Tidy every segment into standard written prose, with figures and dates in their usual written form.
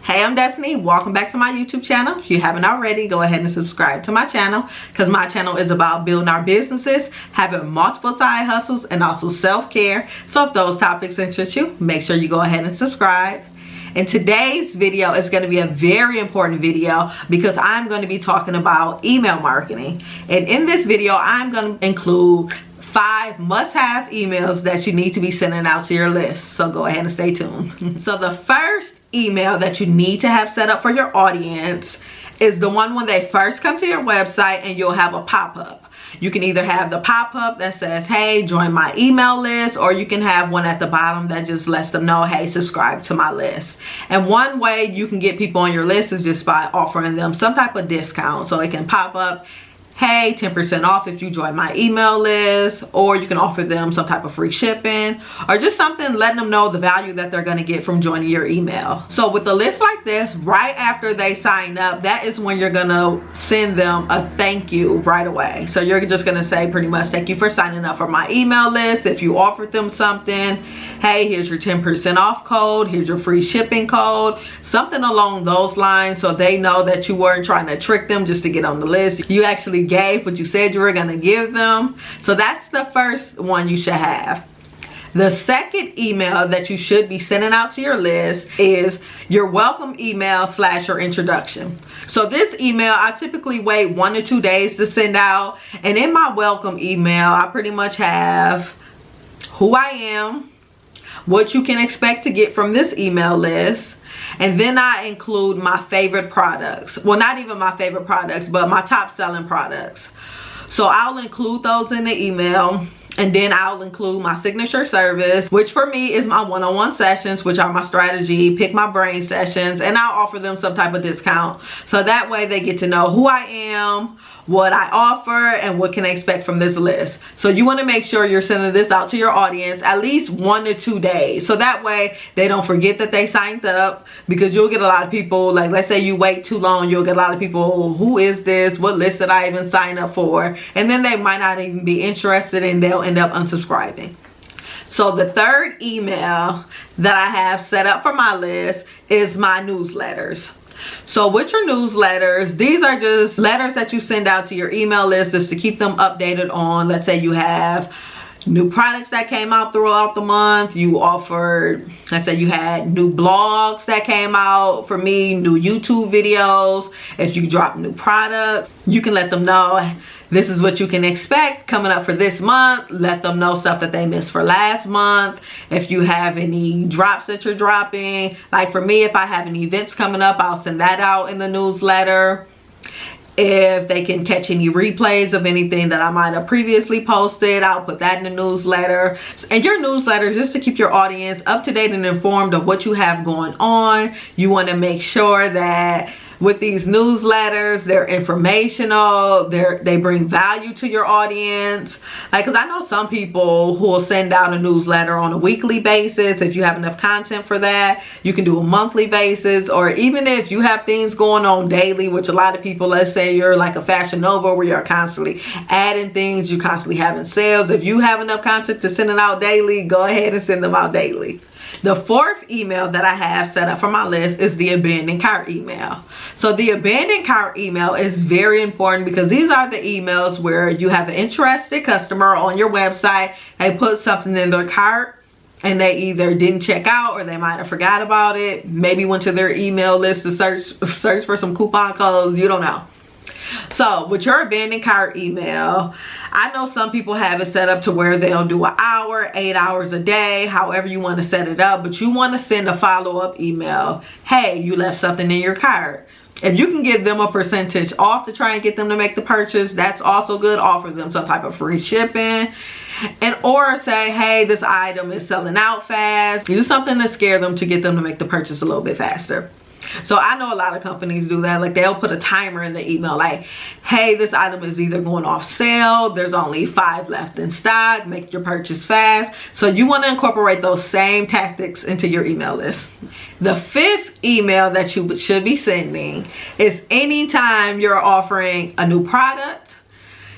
Hey, I'm Destiny. Welcome back to my YouTube channel. If you haven't already, go ahead and subscribe to my channel, because my channel is about building our businesses, having multiple side hustles, and also self-care. So if those topics interest you, make sure you go ahead and subscribe. And today's video is going to be a very important video because I'm going to be talking about email marketing. And in this video, I'm going to include 5 must-have emails that you need to be sending out to your list. So go ahead and stay tuned. So the first email that you need to have set up for your audience is the one when they first come to your website, and you'll have a pop-up. You can either have the pop-up that says, hey, join my email list, or you can have one at the bottom that just lets them know, hey, subscribe to my list. And one way you can get people on your list is just by offering them some type of discount. So it can pop up, hey, 10% off if you join my email list, or you can offer them some type of free shipping, or just something letting them know the value that they're going to get from joining your email. So with a list like this, right after they sign up, that is when you're going to send them a thank you right away. So you're just going to say pretty much, thank you for signing up for my email list. If you offered them something, hey, here's your 10% off code, here's your free shipping code, something along those lines, so they know that you weren't trying to trick them just to get on the list. You actually gave what you said you were going to give them. So that's the first one you should have. The second email that you should be sending out to your list is your welcome email / your introduction. So this email, I typically wait 1 to 2 days to send out. And in my welcome email, I pretty much have who I am, what you can expect to get from this email list, and then I include my favorite products. Well, not even my favorite products, but my top selling products. So I'll include those in the email. And then I'll include my signature service, which for me is my one-on-one sessions, which are my strategy, pick my brain sessions, and I'll offer them some type of discount. So that way they get to know who I am, what I offer, and what can they expect from this list. So you want to make sure you're sending this out to your audience at least 1 to 2 days. So that way they don't forget that they signed up, because you'll get a lot of people, like let's say you wait too long, you'll get a lot of people, who is this? What list did I even sign up for? And then they might not even be interested, and they'll end up unsubscribing. So the third email that I have set up for my list is my newsletters. So with your newsletters, these are just letters that you send out to your email list just to keep them updated on, let's say you have new products that came out throughout the month. You offered, let's say you had new blogs that came out. For me, new YouTube videos. If you drop new products, you can let them know this is what you can expect coming up for this month. Let them know stuff that they missed for last month. If you have any drops that you're dropping, like for me, if I have any events coming up, I'll send that out in the newsletter. If they can catch any replays of anything that I might have previously posted, I'll put that in the newsletter. And your newsletter is just to keep your audience up to date and informed of what you have going on. You want to make sure that with these newsletters, they're informational, they bring value to your audience. Like, because I know some people who will send out a newsletter on a weekly basis. If you have enough content for that, you can do a monthly basis, or even if you have things going on daily, which a lot of people, let's say you're like a Fashion Nova where you're constantly adding things, you're constantly having sales. If you have enough content to send it out daily, go ahead and send them out daily. The fourth email that I have set up for my list is the abandoned cart email. So the abandoned cart email is very important, because these are the emails where you have an interested customer on your website. They put something in their cart and they either didn't check out, or they might have forgot about it. Maybe went to their email list to search for some coupon codes. You don't know. So with your abandoned cart email, I know some people have it set up to where they'll do an hour, 8 hours a day, however you want to set it up. But you want to send a follow-up email. Hey, you left something in your cart. If you can give them a percentage off to try and get them to make the purchase, that's also good. Offer them some type of free shipping. And or say, hey, this item is selling out fast. Do something to scare them to get them to make the purchase a little bit faster. So I know a lot of companies do that. Like, they'll put a timer in the email, like, hey, this item is either going off sale, there's only 5 left in stock, make your purchase fast. So you want to incorporate those same tactics into your email list. The fifth email that you should be sending is anytime you're offering a new product,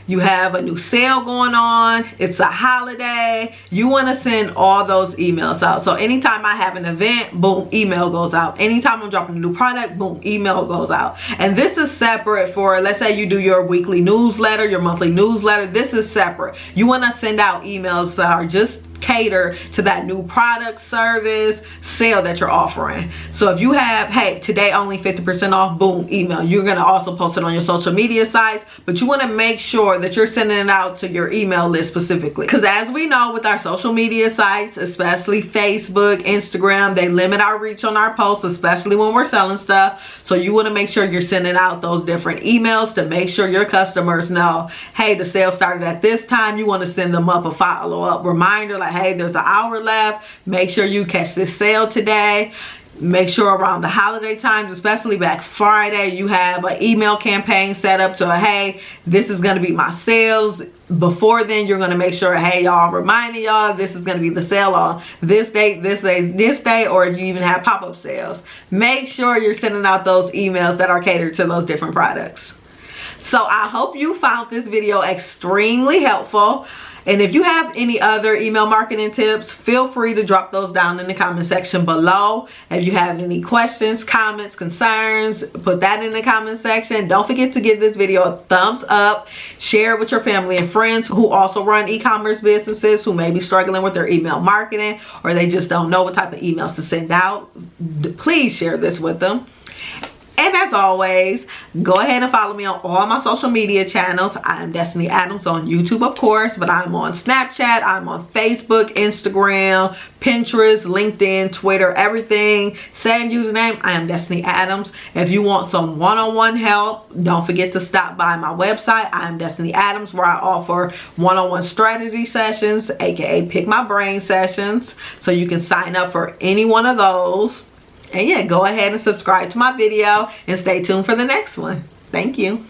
you have a new sale going on, it's a holiday, you want to send all those emails out. So anytime I have an event, boom, email goes out. Anytime I'm dropping a new product, boom, email goes out. And this is separate for, let's say you do your weekly newsletter, your monthly newsletter. This is separate. You want to send out emails that are just cater to that new product, service, sale that you're offering. So if you have, hey, today only 50% off, boom, email. You're going to also post it on your social media sites, but you want to make sure that you're sending it out to your email list specifically. Because as we know with our social media sites, especially Facebook, Instagram, they limit our reach on our posts, especially when we're selling stuff. So you want to make sure you're sending out those different emails to make sure your customers know, hey, the sale started at this time. You want to send them up a follow-up reminder like, hey, there's an hour left, make sure you catch this sale today. Make sure around the holiday times, especially Black Friday, you have an email campaign set up to, hey, this is going to be my sales. Before then, you're going to make sure, hey, y'all, I'm reminding y'all this is going to be the sale on this date, this day, this day, or if you even have pop-up sales. Make sure you're sending out those emails that are catered to those different products. So I hope you found this video extremely helpful. And if you have any other email marketing tips, feel free to drop those down in the comment section below. If you have any questions, comments, concerns, put that in the comment section. Don't forget to give this video a thumbs up. Share it with your family and friends who also run e-commerce businesses, who may be struggling with their email marketing, or they just don't know what type of emails to send out. Please share this with them. And as always, go ahead and follow me on all my social media channels. I am Destiny Adams on YouTube, of course, but I'm on Snapchat, I'm on Facebook, Instagram, Pinterest, LinkedIn, Twitter, everything. Same username, I am Destiny Adams. If you want some one-on-one help, don't forget to stop by my website, I am Destiny Adams, where I offer one-on-one strategy sessions, aka pick my brain sessions. So you can sign up for any one of those. And yeah, go ahead and subscribe to my video and stay tuned for the next one. Thank you.